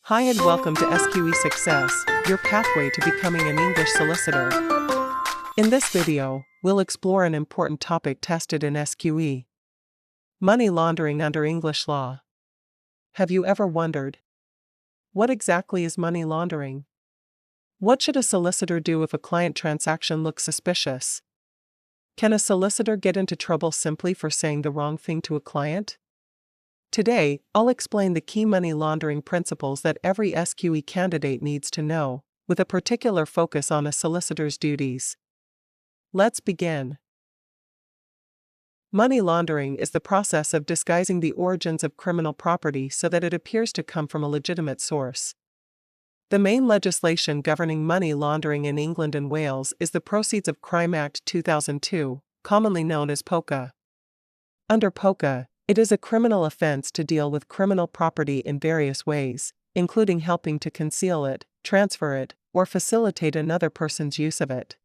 Hi and welcome to SQE Success, your pathway to becoming an English solicitor. In this video, we'll explore an important topic tested in SQE: money laundering under English law. Have you ever wondered, what exactly is money laundering? What should a solicitor do if a client transaction looks suspicious? Can a solicitor get into trouble simply for saying the wrong thing to a client? Today, I'll explain the key money laundering principles that every SQE candidate needs to know, with a particular focus on a solicitor's duties. Let's begin. Money laundering is the process of disguising the origins of criminal property so that it appears to come from a legitimate source. The main legislation governing money laundering in England and Wales is the Proceeds of Crime Act 2002, commonly known as POCA. Under POCA, it is a criminal offence to deal with criminal property in various ways, including helping to conceal it, transfer it, or facilitate another person's use of it.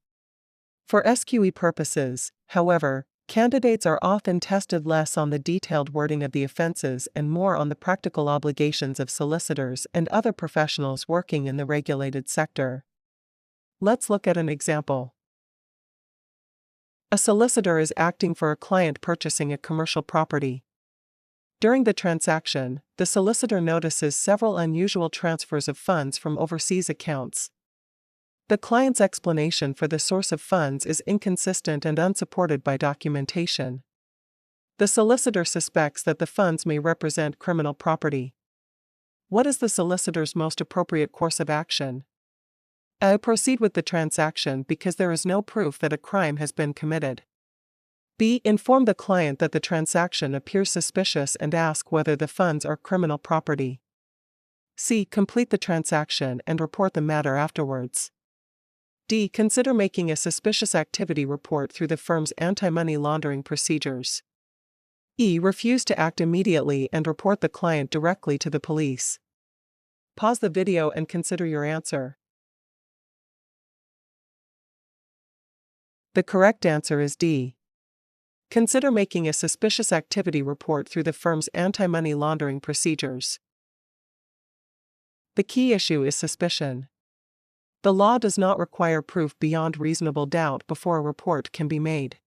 For SQE purposes, however, candidates are often tested less on the detailed wording of the offences and more on the practical obligations of solicitors and other professionals working in the regulated sector. Let's look at an example. A solicitor is acting for a client purchasing a commercial property. During the transaction, the solicitor notices several unusual transfers of funds from overseas accounts. The client's explanation for the source of funds is inconsistent and unsupported by documentation. The solicitor suspects that the funds may represent criminal property. What is the solicitor's most appropriate course of action? A. Proceed with the transaction because there is no proof that a crime has been committed. B. Inform the client that the transaction appears suspicious and ask whether the funds are criminal property. C. Complete the transaction and report the matter afterwards. D. Consider making a suspicious activity report through the firm's anti-money laundering procedures. E. Refuse to act immediately and report the client directly to the police. Pause the video and consider your answer. The correct answer is D. Consider making a suspicious activity report through the firm's anti-money laundering procedures. The key issue is suspicion. The law does not require proof beyond reasonable doubt before a report can be made.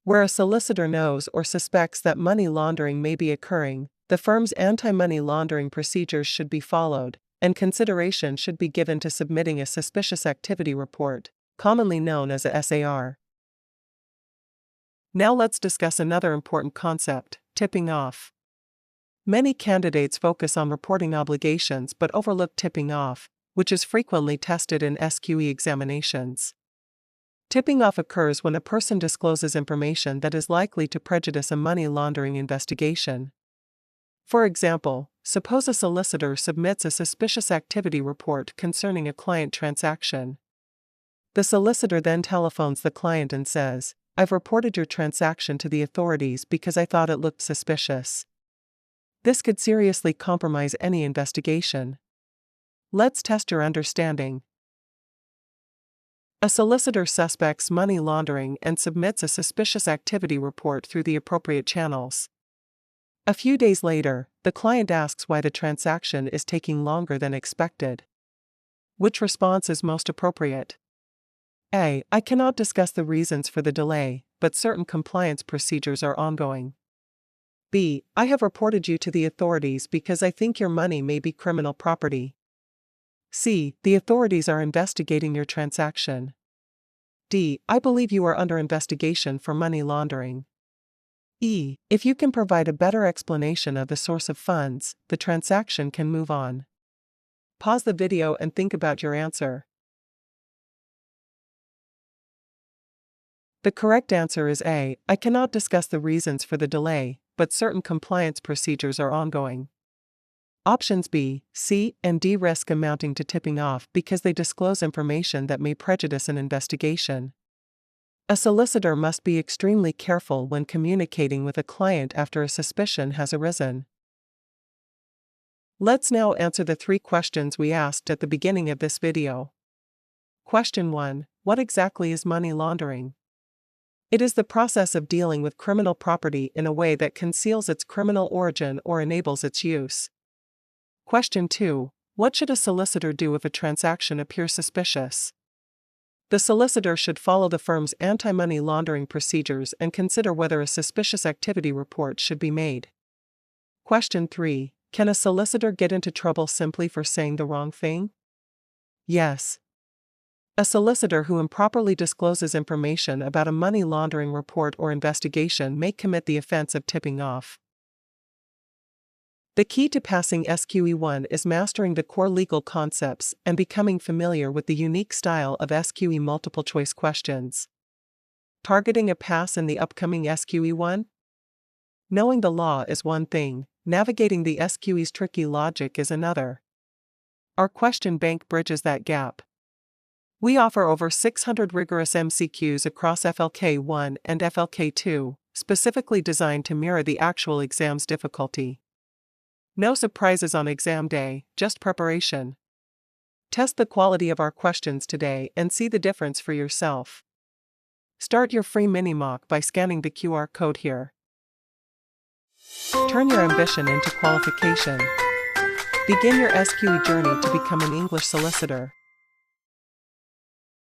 Where a solicitor knows or suspects that money laundering may be occurring, the firm's anti-money laundering procedures should be followed, and consideration should be given to submitting a suspicious activity report, commonly known as a SAR. Now let's discuss another important concept: tipping off. Many candidates focus on reporting obligations but overlook tipping off, which is frequently tested in SQE examinations. Tipping off occurs when a person discloses information that is likely to prejudice a money laundering investigation. For example, suppose a solicitor submits a suspicious activity report concerning a client transaction. The solicitor then telephones the client and says, "I've reported your transaction to the authorities because I thought it looked suspicious." This could seriously compromise any investigation. Let's test your understanding. A solicitor suspects money laundering and submits a suspicious activity report through the appropriate channels. A few days later, the client asks why the transaction is taking longer than expected. Which response is most appropriate? A. I cannot discuss the reasons for the delay, but certain compliance procedures are ongoing. B. I have reported you to the authorities because I think your money may be criminal property. C. The authorities are investigating your transaction. D. I believe you are under investigation for money laundering. E. If you can provide a better explanation of the source of funds, the transaction can move on. Pause the video and think about your answer. The correct answer is A. I cannot discuss the reasons for the delay, but certain compliance procedures are ongoing. Options B, C, and D risk amounting to tipping off because they disclose information that may prejudice an investigation. A solicitor must be extremely careful when communicating with a client after a suspicion has arisen. Let's now answer the 3 questions we asked at the beginning of this video. Question 1. What exactly is money laundering? It is the process of dealing with criminal property in a way that conceals its criminal origin or enables its use. Question 2. What should a solicitor do if a transaction appears suspicious? The solicitor should follow the firm's anti-money laundering procedures and consider whether a suspicious activity report should be made. Question 3. Can a solicitor get into trouble simply for saying the wrong thing? Yes. A solicitor who improperly discloses information about a money laundering report or investigation may commit the offense of tipping off. The key to passing SQE1 is mastering the core legal concepts and becoming familiar with the unique style of SQE multiple-choice questions. Targeting a pass in the upcoming SQE1? Knowing the law is one thing, navigating the SQE's tricky logic is another. Our question bank bridges that gap. We offer over 600 rigorous MCQs across FLK1 and FLK2, specifically designed to mirror the actual exam's difficulty. No surprises on exam day, just preparation. Test the quality of our questions today and see the difference for yourself. Start your free mini-mock by scanning the QR code here. Turn your ambition into qualification. Begin your SQE journey to become an English solicitor.